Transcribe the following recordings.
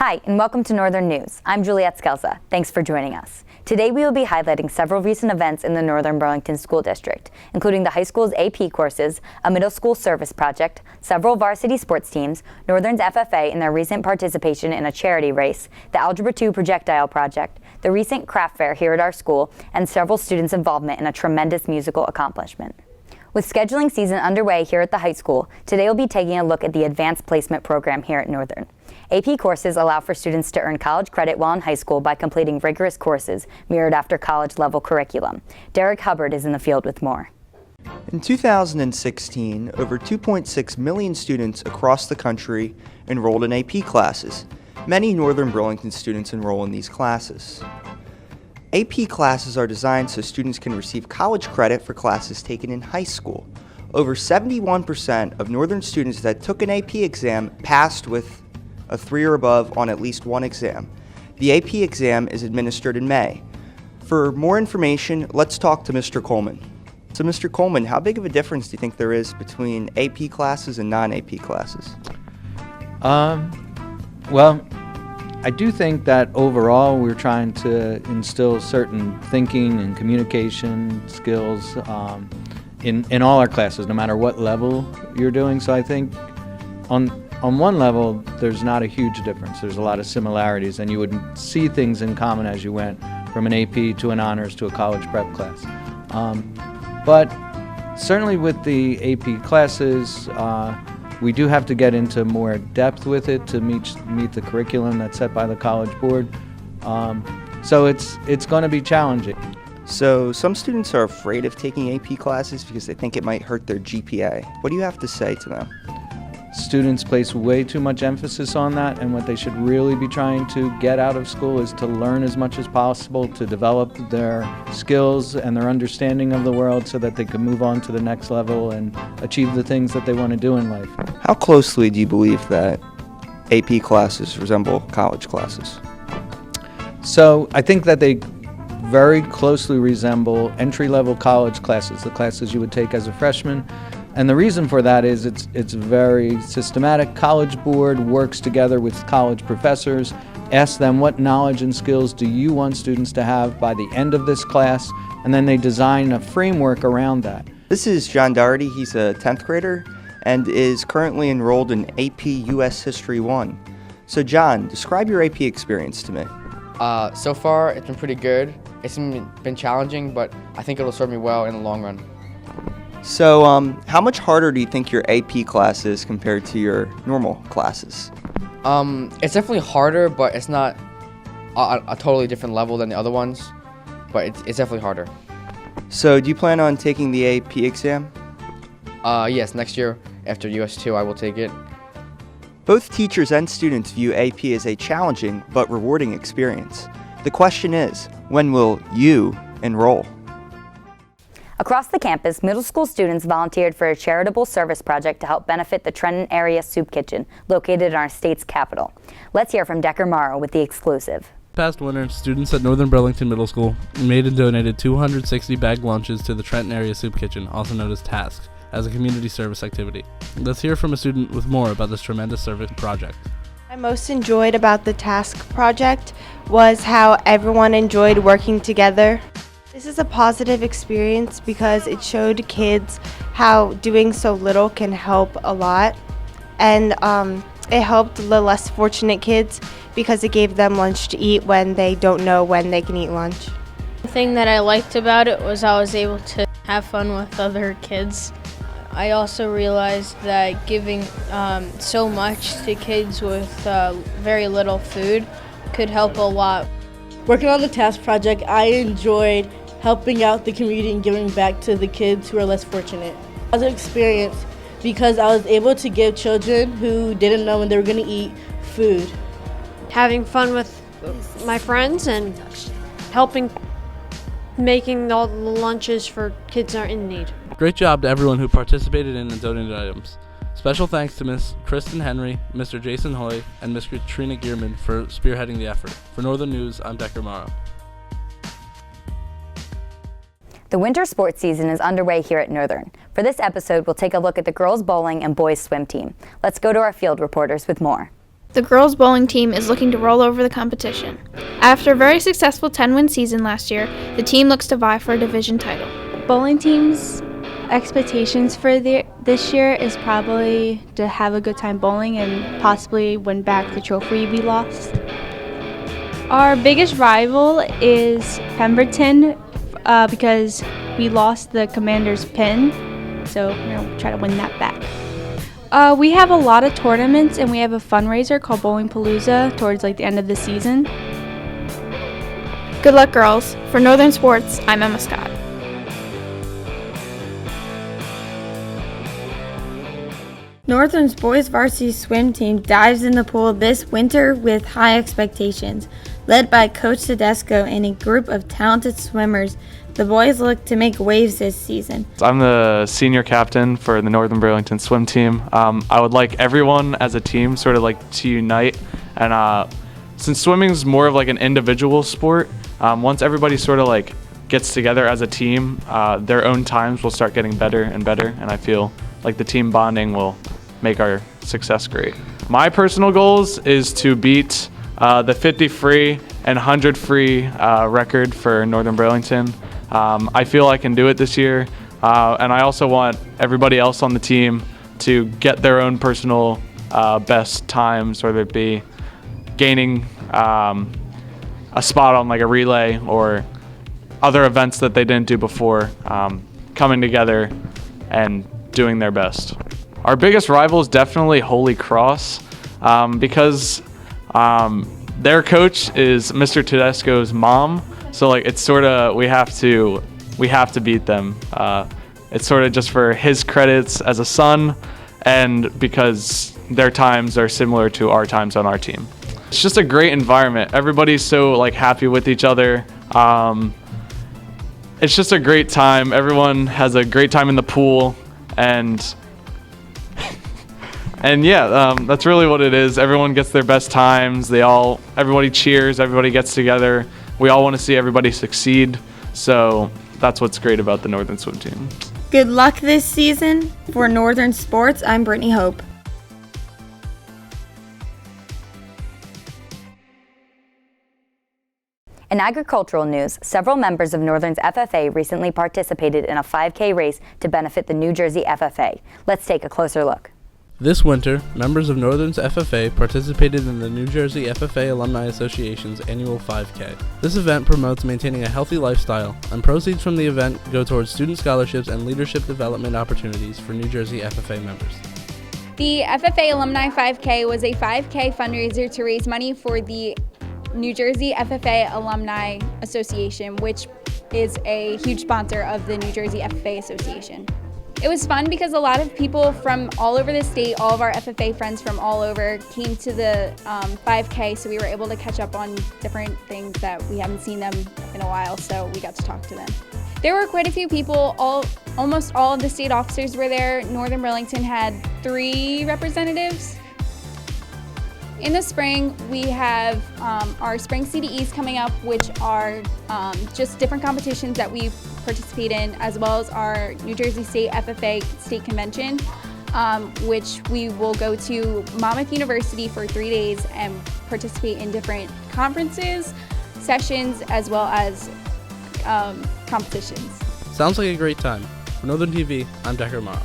Hi, and welcome to Northern News. I'm Juliet Scelza. Thanks for joining us. Today we will be highlighting several recent events in the Northern Burlington School District, including the high school's AP courses, a middle school service project, several varsity sports teams, Northern's FFA and their recent participation in a charity race, the Algebra 2 projectile project, the recent craft fair here at our school, and several students' involvement in a tremendous musical accomplishment. With scheduling season underway here at the high school, today we'll be taking a look at the Advanced Placement program here at Northern. AP courses allow for students to earn college credit while in high school by completing rigorous courses mirrored after college-level curriculum. Derek Hubbard is in the field with more. In 2016, over 2.6 million students across the country enrolled in AP classes. Many Northern Burlington students enroll in these classes. AP classes are designed so students can receive college credit for classes taken in high school. Over 71% of Northern students that took an AP exam passed with a 3 or above on at least one exam. The AP exam is administered in May. For more information, let's talk to Mr. Coleman. So Mr. Coleman, how big of a difference do you think there is between AP classes and non-AP classes? Well, I do think that overall we're trying to instill certain thinking and communication skills in all our classes, no matter what level you're doing. So I think on one level, there's not a huge difference. There's a lot of similarities, and you would see things in common as you went from an AP to an honors to a college prep class. But certainly with the AP classes, we do have to get into more depth with it to meet the curriculum that's set by the College Board. So it's going to be challenging. So some students are afraid of taking AP classes because they think it might hurt their GPA. What do you have to say to them? Students place way too much emphasis on that, and what they should really be trying to get out of school is to learn as much as possible, to develop their skills and their understanding of the world so that they can move on to the next level and achieve the things that they want to do in life. How closely do you believe that AP classes resemble college classes? So I think that they very closely resemble entry-level college classes, the classes you would take as a freshman. And the reason for that is it's very systematic. College Board works together with college professors, asks them what knowledge and skills do you want students to have by the end of this class, and then they design a framework around that. This is John Doherty. He's a 10th grader and is currently enrolled in AP US History 1. So John, describe your AP experience to me. So far, it's been pretty good. It's been challenging, but I think it'll serve me well in the long run. So how much harder do you think your AP class is compared to your normal classes? It's definitely harder, but it's not a totally different level than the other ones, but it's definitely harder. So do you plan on taking the AP exam? Yes, next year after US 2 I will take it. Both teachers and students view AP as a challenging but rewarding experience. The question is, when will you enroll? Across the campus, middle school students volunteered for a charitable service project to help benefit the Trenton area soup kitchen located in our state's capital. Let's hear from Decker Morrow with the exclusive. Past winter, students at Northern Burlington Middle School made and donated 260 bagged lunches to the Trenton area soup kitchen, also known as TASK, as a community service activity. Let's hear from a student with more about this tremendous service project. What I most enjoyed about the TASK project was how everyone enjoyed working together. This is a positive experience because it showed kids how doing so little can help a lot, and it helped the less fortunate kids because it gave them lunch to eat when they don't know when they can eat lunch. The thing that I liked about it was I was able to have fun with other kids. I also realized that giving so much to kids with very little food could help a lot. Working on the TASK project, I enjoyed helping out the community and giving back to the kids who are less fortunate. It was an experience because I was able to give children who didn't know when they were going to eat food. Having fun with my friends and helping making all the lunches for kids that are in need. Great job to everyone who participated in and donated items. Special thanks to Ms. Kristen Henry, Mr. Jason Hoy, and Ms. Katrina Gierman for spearheading the effort. For Northern News, I'm Decker Morrow. The winter sports season is underway here at Northern. For this episode, we'll take a look at the girls bowling and boys swim team. Let's go to our field reporters with more. The girls' bowling team is looking to roll over the competition. After a very successful 10-win season last year, the team looks to vie for a division title. Bowling team's expectations for this year is probably to have a good time bowling and possibly win back the trophy we lost. Our biggest rival is Pemberton because we lost the commander's pin, so we're going to try to win that back. We have a lot of tournaments and we have a fundraiser called Bowling Palooza towards the end of the season. Good luck, girls. For Northern Sports, I'm Emma Scott. Northern's boys varsity swim team dives in the pool this winter with high expectations. Led by Coach Tedesco and a group of talented swimmers, the boys look to make waves this season. I'm the senior captain for the Northern Burlington swim team. I would like everyone as a team sort of to unite, and since swimming is more of an individual sport, once everybody sort of gets together as a team, their own times will start getting better and better, and I feel like the team bonding will make our success great. My personal goals is to beat the 50 free and 100 free record for Northern Burlington. I feel I can do it this year, and I also want everybody else on the team to get their own personal best times, whether it be gaining a spot on a relay or other events that they didn't do before, coming together and doing their best. Our biggest rival is definitely Holy Cross, because their coach is Mr. Tedesco's mom, so it's sort of we have to beat them. It's sort of just for his credits as a son, and because their times are similar to our times on our team. It's just a great environment. Everybody's so happy with each other. It's just a great time. Everyone has a great time in the pool, and yeah, that's really what it is. Everyone gets their best times. Everybody cheers. Everybody gets together. We all want to see everybody succeed. So that's what's great about the Northern swim team. Good luck this season. For Northern Sports, I'm Brittany Hope. In agricultural news, several members of Northern's FFA recently participated in a 5K race to benefit the New Jersey FFA. Let's take a closer look. This winter, members of Northern's FFA participated in the New Jersey FFA Alumni Association's annual 5K. This event promotes maintaining a healthy lifestyle, and proceeds from the event go towards student scholarships and leadership development opportunities for New Jersey FFA members. The FFA Alumni 5K was a 5K fundraiser to raise money for the New Jersey FFA Alumni Association, which is a huge sponsor of the New Jersey FFA Association. It was fun because a lot of people from all over the state, all of our FFA friends from all over, came to the 5K, so we were able to catch up on different things that we haven't seen them in a while, so we got to talk to them. There were quite a few people. Almost all of the state officers were there. Northern Burlington had 3 representatives. In the spring, we have our spring CDEs coming up, which are just different competitions that we participate in, as well as our New Jersey State FFA State Convention, which we will go to Monmouth University for 3 days and participate in different conferences, sessions, as well as competitions. Sounds like a great time. For Northern TV, I'm Decker Morrow.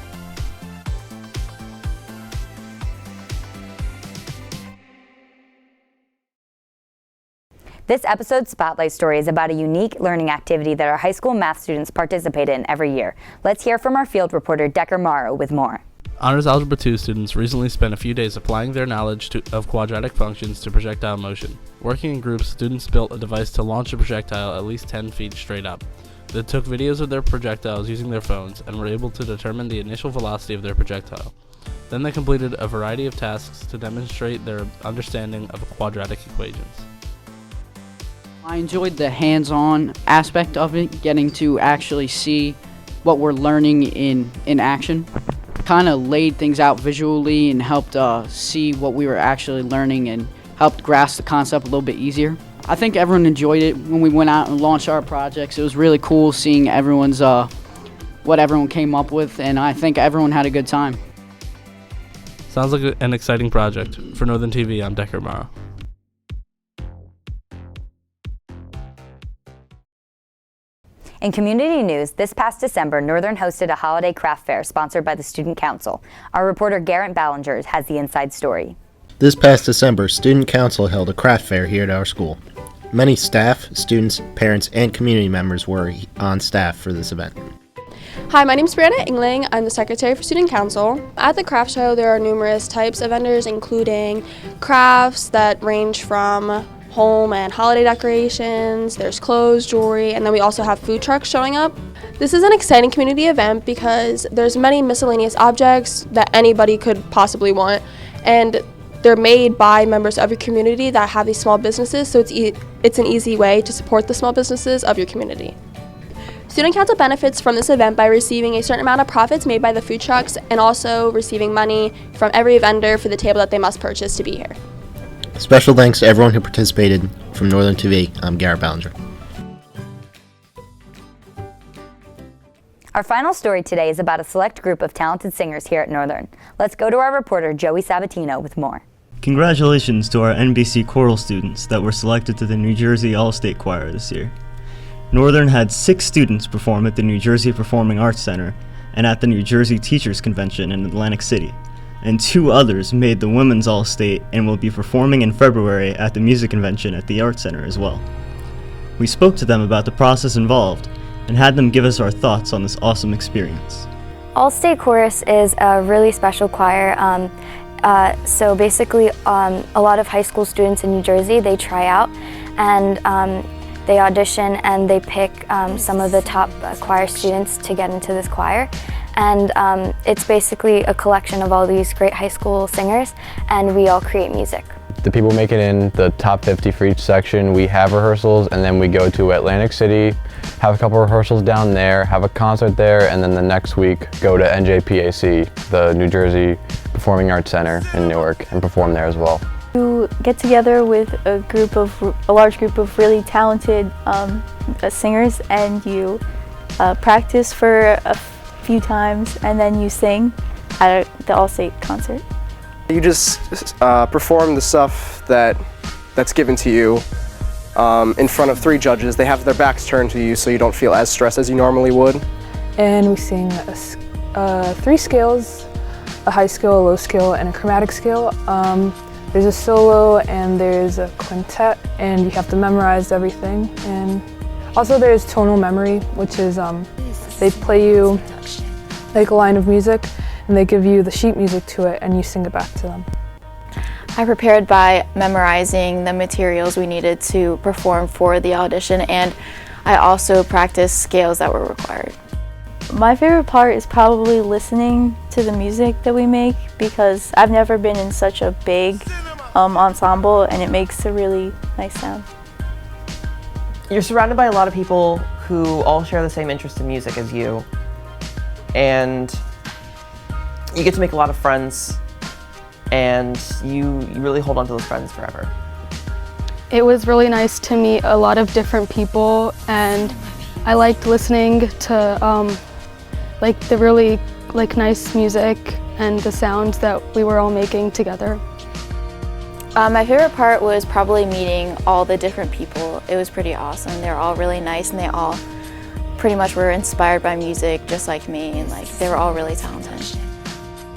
This episode's Spotlight Story is about a unique learning activity that our high school math students participate in every year. Let's hear from our field reporter, Decker Morrow, with more. Honors Algebra 2 students recently spent a few days applying their knowledge of quadratic functions to projectile motion. Working in groups, students built a device to launch a projectile at least 10 feet straight up. They took videos of their projectiles using their phones and were able to determine the initial velocity of their projectile. Then they completed a variety of tasks to demonstrate their understanding of quadratic equations. I enjoyed the hands-on aspect of it, getting to actually see what we're learning in action. Kind of laid things out visually and helped see what we were actually learning and helped grasp the concept a little bit easier. I think everyone enjoyed it when we went out and launched our projects. It was really cool seeing everyone's what everyone came up with, and I think everyone had a good time. Sounds like an exciting project. For Northern TV, I'm Decker Morrow. In community news, this past December, Northern hosted a holiday craft fair sponsored by the Student Council. Our reporter Garrett Ballinger has the inside story. This past December, Student Council held a craft fair here at our school. Many staff, students, parents, and community members were on staff for this event. Hi, my name is Brianna Ingling. I'm the Secretary for Student Council. At the craft show, there are numerous types of vendors, including crafts that range from home and holiday decorations, there's clothes, jewelry, and then we also have food trucks showing up. This is an exciting community event because there's many miscellaneous objects that anybody could possibly want, and they're made by members of your community that have these small businesses, so it's an easy way to support the small businesses of your community. Student Council benefits from this event by receiving a certain amount of profits made by the food trucks and also receiving money from every vendor for the table that they must purchase to be here. Special thanks to everyone who participated. From Northern TV, I'm Garrett Ballinger. Our final story today is about a select group of talented singers here at Northern. Let's go to our reporter Joey Sabatino with more. Congratulations to our NBC choral students that were selected to the New Jersey Allstate Choir this year. Northern had 6 students perform at the New Jersey Performing Arts Center and at the New Jersey Teachers Convention in Atlantic City, and 2 others made the Women's All-State and will be performing in February at the Music Convention at the Arts Center as well. We spoke to them about the process involved and had them give us our thoughts on this awesome experience. Allstate Chorus is a really special choir. So basically, a lot of high school students in New Jersey, they try out and they audition and they pick some of the top choir students to get into this choir. And it's basically a collection of all these great high school singers, and we all create music. The people make it in the top 50 for each section. We have rehearsals, and then we go to Atlantic City, have a couple rehearsals down there, have a concert there, and then the next week go to NJPAC, the New Jersey Performing Arts Center in Newark, and perform there as well. You get together with a large group of really talented singers, and you practice for a few times, and then you sing at the Allstate concert. You just perform the stuff that's given to you in front of 3 judges. They have their backs turned to you, so you don't feel as stressed as you normally would. And we sing 3 scales, a high scale, a low scale, and a chromatic scale. There's a solo and there's a quintet, and you have to memorize everything. And also there's tonal memory, which is they play you like a line of music and they give you the sheet music to it and you sing it back to them. I prepared by memorizing the materials we needed to perform for the audition, and I also practiced scales that were required. My favorite part is probably listening to the music that we make, because I've never been in such a big ensemble, and it makes a really nice sound. You're surrounded by a lot of people who all share the same interest in music as you, and you get to make a lot of friends, and you really hold on to those friends forever. It was really nice to meet a lot of different people, and I liked listening to the really nice music and the sounds that we were all making together. My favorite part was probably meeting all the different people. It was pretty awesome. They were all really nice, and they all pretty much were inspired by music just like me, and they were all really talented.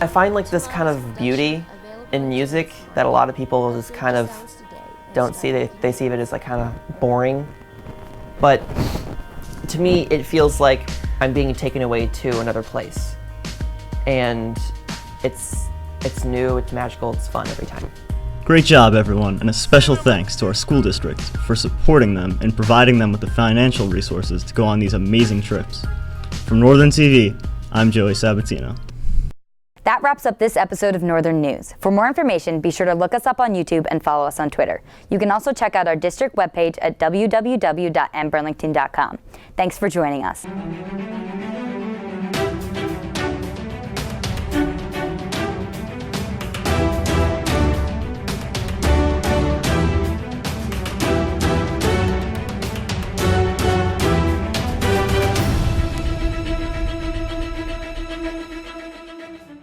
I find this kind of beauty in music that a lot of people just kind of don't see. They see it as kind of boring. But to me, it feels like I'm being taken away to another place. And it's new, it's magical, it's fun every time. Great job, everyone, and a special thanks to our school district for supporting them and providing them with the financial resources to go on these amazing trips. From Northern TV, I'm Joey Sabatino. That wraps up this episode of Northern News. For more information, be sure to look us up on YouTube and follow us on Twitter. You can also check out our district webpage at www.nburlington.com. Thanks for joining us.